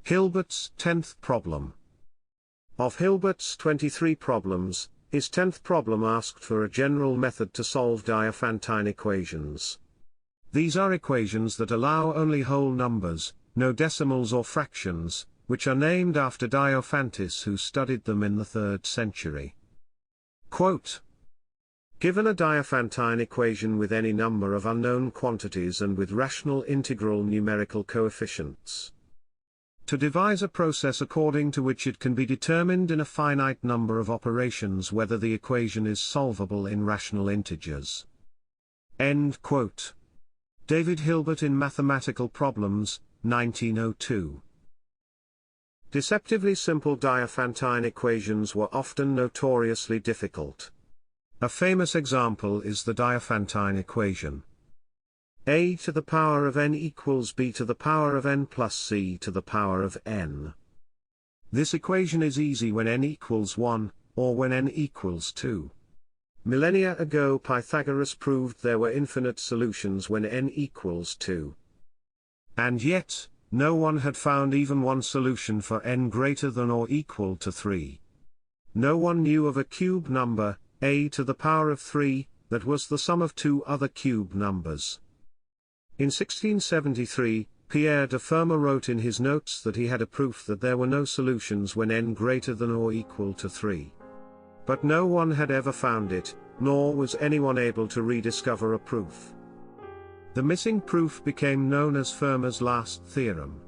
Hilbert's 10th problem. Of Hilbert's 23 problems, his 10th problem asked for a general method to solve Diaphantine equations. These are equations that allow only whole numbers, no decimals or fractions, which are named after Diophantus, who studied them in the 3rd century. Quote, "Given a Diaphantine equation with any number of unknown quantities and with rational integral numerical coefficients, to devise a process according to which it can be determined in a finite number of operations whether the equation is solvable in rational integers." End quote. David Hilbert in Mathematical Problems, 1902. Deceptively simple Diaphantine equations were often notoriously difficult. A famous example is the Diaphantine equation. A to the power of n equals b to the power of n plus c to the power of n. This equation is easy when n equals 1, or when n equals 2. Millennia ago Pythagoras proved there were infinite solutions when n equals 2. And yet, no one had found even one solution for n greater than or equal to 3. No one knew of a cube number, a to the power of 3, that was the sum of two other cube numbers. In 1673, Pierre de Fermat wrote in his notes that he had a proof that there were no solutions when n greater than or equal to 3. But no one had ever found it, nor was anyone able to rediscover a proof. The missing proof became known as Fermat's last theorem.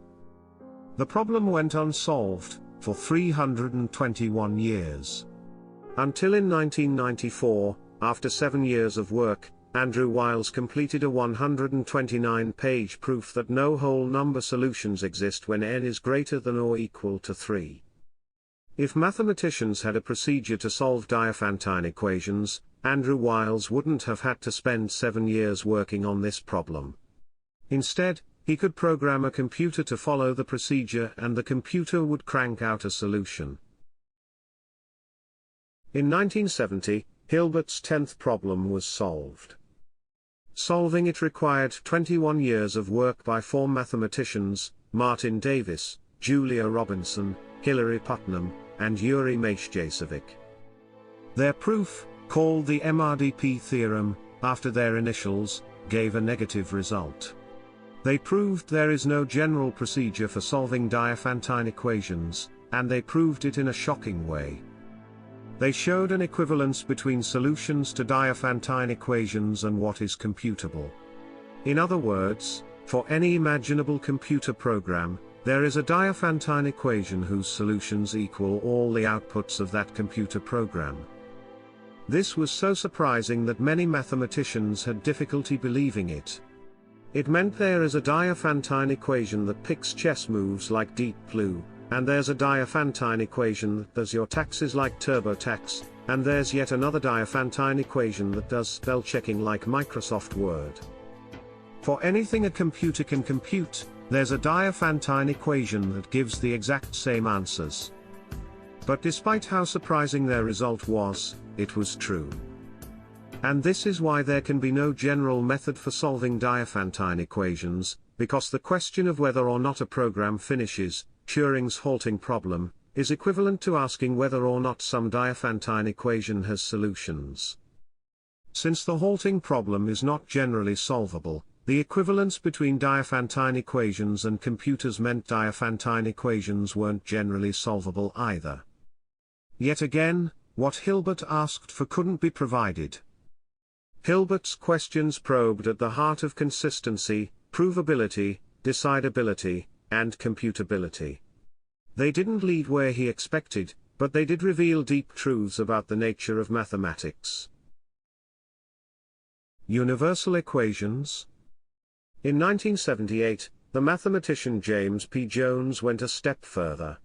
The problem went unsolved for 321 years. Until in 1994, after 7 years of work, Andrew Wiles completed a 129-page proof that no whole number solutions exist when n is greater than or equal to 3. If mathematicians had a procedure to solve Diaphantine equations, Andrew Wiles wouldn't have had to spend 7 years working on this problem. Instead, he could program a computer to follow the procedure and the computer would crank out a solution. In 1970, Hilbert's 10th problem was solved. Solving it required 21 years of work by 4 mathematicians, Martin Davis, Julia Robinson, Hilary Putnam, and Yuri Mashjasevic. Their proof, called the Mrdp Theorem, after their initials, gave a negative result. They proved there is no general procedure for solving Diaphantine equations, and they proved it in a shocking way. They showed an equivalence between solutions to Diaphantine equations and what is computable. In other words, for any imaginable computer program, there is a Diaphantine equation whose solutions equal all the outputs of that computer program. This was so surprising that many mathematicians had difficulty believing it. It meant there is a Diaphantine equation that picks chess moves like Deep Blue, and there's a Diaphantine equation that does your taxes like TurboTax, and there's yet another Diaphantine equation that does spell checking like Microsoft Word. For anything a computer can compute, there's a Diaphantine equation that gives the exact same answers. But despite how surprising their result was, it was true. And this is why there can be no general method for solving Diaphantine equations, because the question of whether or not a program finishes, Turing's halting problem, is equivalent to asking whether or not some Diaphantine equation has solutions. Since the halting problem is not generally solvable, the equivalence between Diaphantine equations and computers meant Diaphantine equations weren't generally solvable either. Yet again, what Hilbert asked for couldn't be provided. Hilbert's questions probed at the heart of consistency, provability, decidability, and computability. They didn't lead where he expected, but they did reveal deep truths about the nature of mathematics. Universal equations. In 1978, the mathematician James P. Jones went a step further.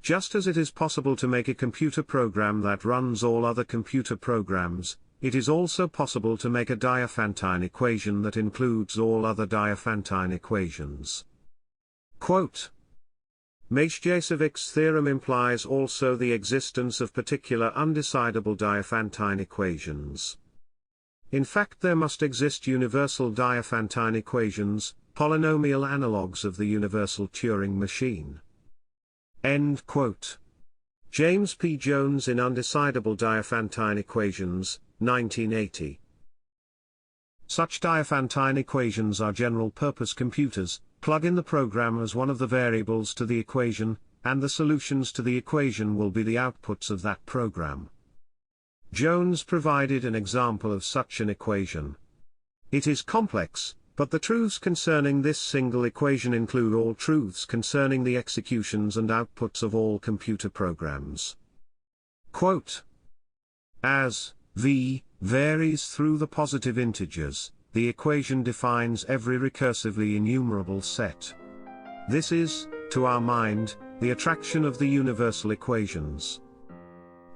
Just as it is possible to make a computer program that runs all other computer programs, it is also possible to make a Diaphantine equation that includes all other Diaphantine equations. Quote, Mashjasevic's theorem implies also the existence of particular undecidable Diaphantine equations. In fact, there must exist universal Diaphantine equations, polynomial analogues of the universal Turing machine. End quote. James P. Jones in Undecidable Diaphantine Equations, 1980. Such Diaphantine equations are general-purpose computers. Plug in the program as one of the variables to the equation, and the solutions to the equation will be the outputs of that program. Jones provided an example of such an equation. It is complex, but the truths concerning this single equation include all truths concerning the executions and outputs of all computer programs. Quote, as v varies through the positive integers, the equation defines every recursively enumerable set. This is, to our mind, the attraction of the universal equations.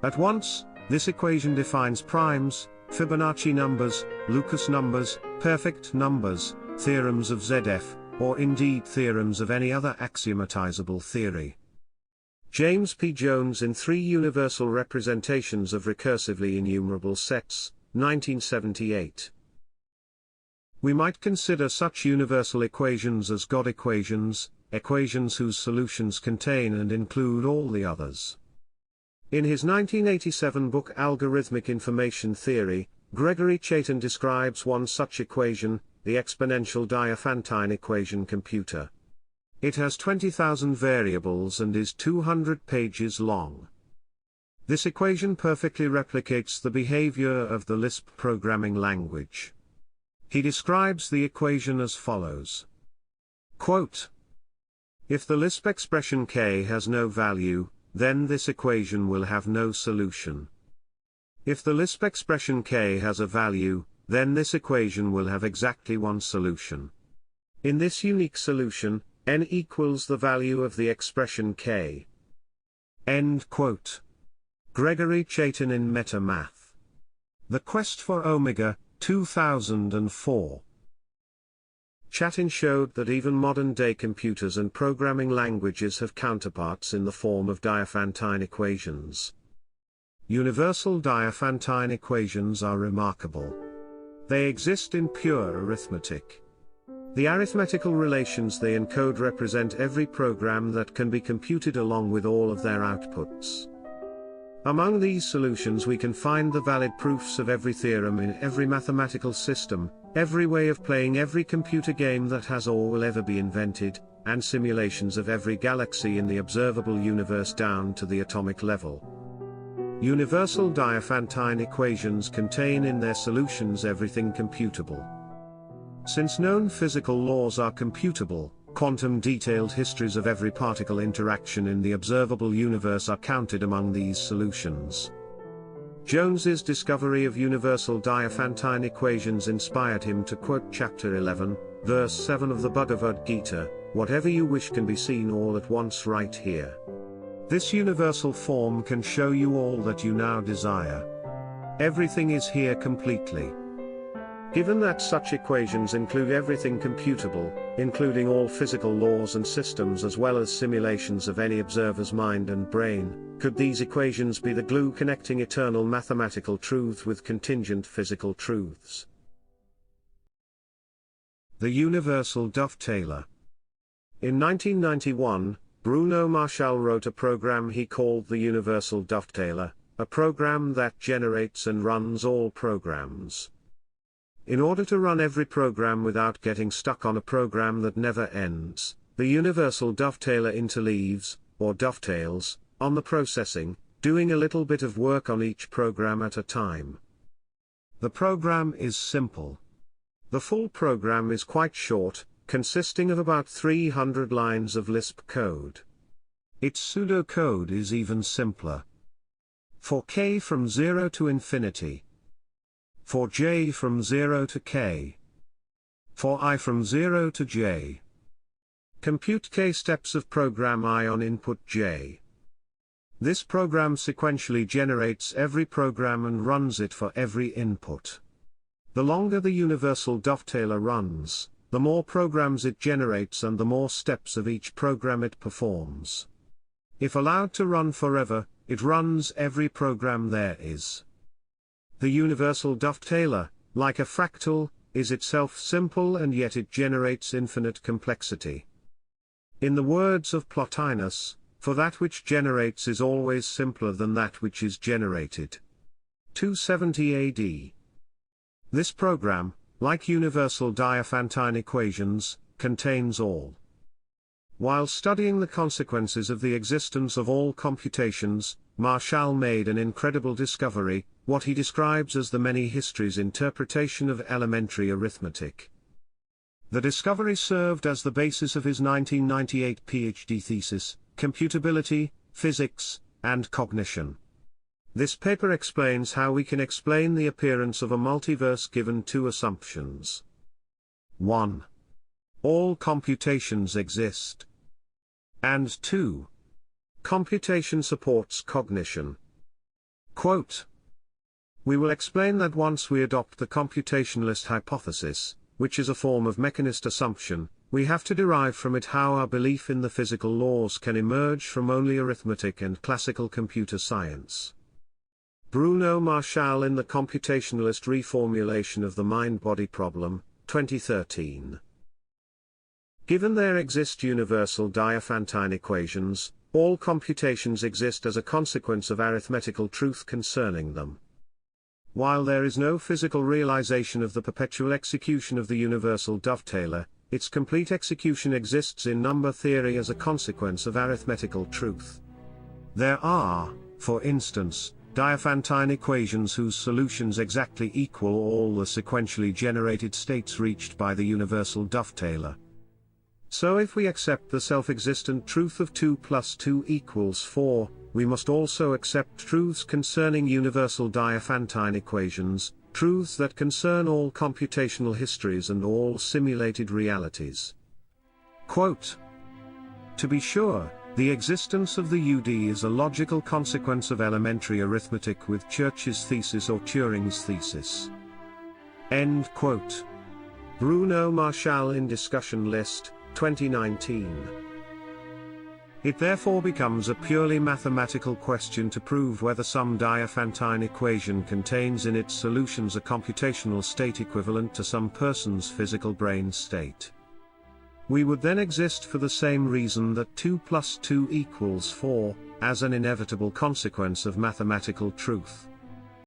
At once, this equation defines primes, Fibonacci numbers, Lucas numbers, perfect numbers, theorems of ZF, or indeed theorems of any other axiomatizable theory. James P. Jones in Three Universal Representations of Recursively Enumerable Sets, 1978. We might consider such universal equations as God equations, equations whose solutions contain and include all the others. In his 1987 book Algorithmic Information Theory, Gregory Chaitin describes one such equation, the exponential Diaphantine equation computer. It has 20,000 variables and is 200 pages long. This equation perfectly replicates the behavior of the Lisp programming language. He describes the equation as follows. Quote, if the Lisp expression k has no value, then this equation will have no solution. If the Lisp expression k has a value, then this equation will have exactly one solution. In this unique solution, n equals the value of the expression k. End quote. Gregory Chaitin in MetaMath. The Quest for Omega, 2004. Chaitin showed that even modern-day computers and programming languages have counterparts in the form of Diaphantine equations. Universal Diaphantine equations are remarkable. They exist in pure arithmetic. The arithmetical relations they encode represent every program that can be computed along with all of their outputs. Among these solutions we can find the valid proofs of every theorem in every mathematical system, every way of playing every computer game that has or will ever be invented, and simulations of every galaxy in the observable universe down to the atomic level. Universal Diaphantine equations contain in their solutions everything computable. Since known physical laws are computable, quantum-detailed histories of every particle interaction in the observable universe are counted among these solutions. Jones's discovery of universal Diaphantine equations inspired him to quote chapter 11, verse 7 of the Bhagavad Gita, "Whatever you wish can be seen all at once right here." This universal form can show you all that you now desire. Everything is here completely. Given that such equations include everything computable, including all physical laws and systems as well as simulations of any observer's mind and brain, could these equations be the glue connecting eternal mathematical truth with contingent physical truths? The Universal Dovetailer. In 1991, Bruno Marchal wrote a program he called the Universal Dovetailer, a program that generates and runs all programs. In order to run every program without getting stuck on a program that never ends, the Universal Dovetailer interleaves, or dovetails, on the processing, doing a little bit of work on each program at a time. The program is simple. The full program is quite short, consisting of about 300 lines of Lisp code. Its pseudocode is even simpler. For k from 0 to infinity. For j from 0 to k. For I from 0 to j. Compute k steps of program I on input j. This program sequentially generates every program and runs it for every input. The longer the Universal Dovetailer runs, the more programs it generates and the more steps of each program it performs. If allowed to run forever, it runs every program there is. The Universal Dovetailer, like a fractal, is itself simple and yet it generates infinite complexity. In the words of Plotinus, for that which generates is always simpler than that which is generated. 270 AD. This program, like universal Diaphantine equations, contains all. While studying the consequences of the existence of all computations, Marshall made an incredible discovery, what he describes as the many histories interpretation of elementary arithmetic. The discovery served as the basis of his 1998 PhD thesis, Computability, Physics, and Cognition. This paper explains how we can explain the appearance of a multiverse given two assumptions. 1. All computations exist. And 2. Computation supports cognition. Quote, "We will explain that once we adopt the computationalist hypothesis, which is a form of mechanist assumption, we have to derive from it how our belief in the physical laws can emerge from only arithmetic and classical computer science." Bruno Marshall in the Computationalist Reformulation of the Mind-Body Problem, 2013. Given there exist universal Diaphantine equations, all computations exist as a consequence of arithmetical truth concerning them. While there is no physical realization of the perpetual execution of the universal dovetailer, its complete execution exists in number theory as a consequence of arithmetical truth. There are, for instance, Diaphantine equations whose solutions exactly equal all the sequentially generated states reached by the universal dovetailer. So if we accept the self-existent truth of 2 plus 2 equals 4, we must also accept truths concerning universal Diaphantine equations, truths that concern all computational histories and all simulated realities. Quote, "To be sure, the existence of the UD is a logical consequence of elementary arithmetic with Church's thesis or Turing's thesis." End quote. Bruno Marshall in Discussion List, 2019. It therefore becomes a purely mathematical question to prove whether some Diaphantine equation contains in its solutions a computational state equivalent to some person's physical brain state. We would then exist for the same reason that 2 plus 2 equals 4, as an inevitable consequence of mathematical truth.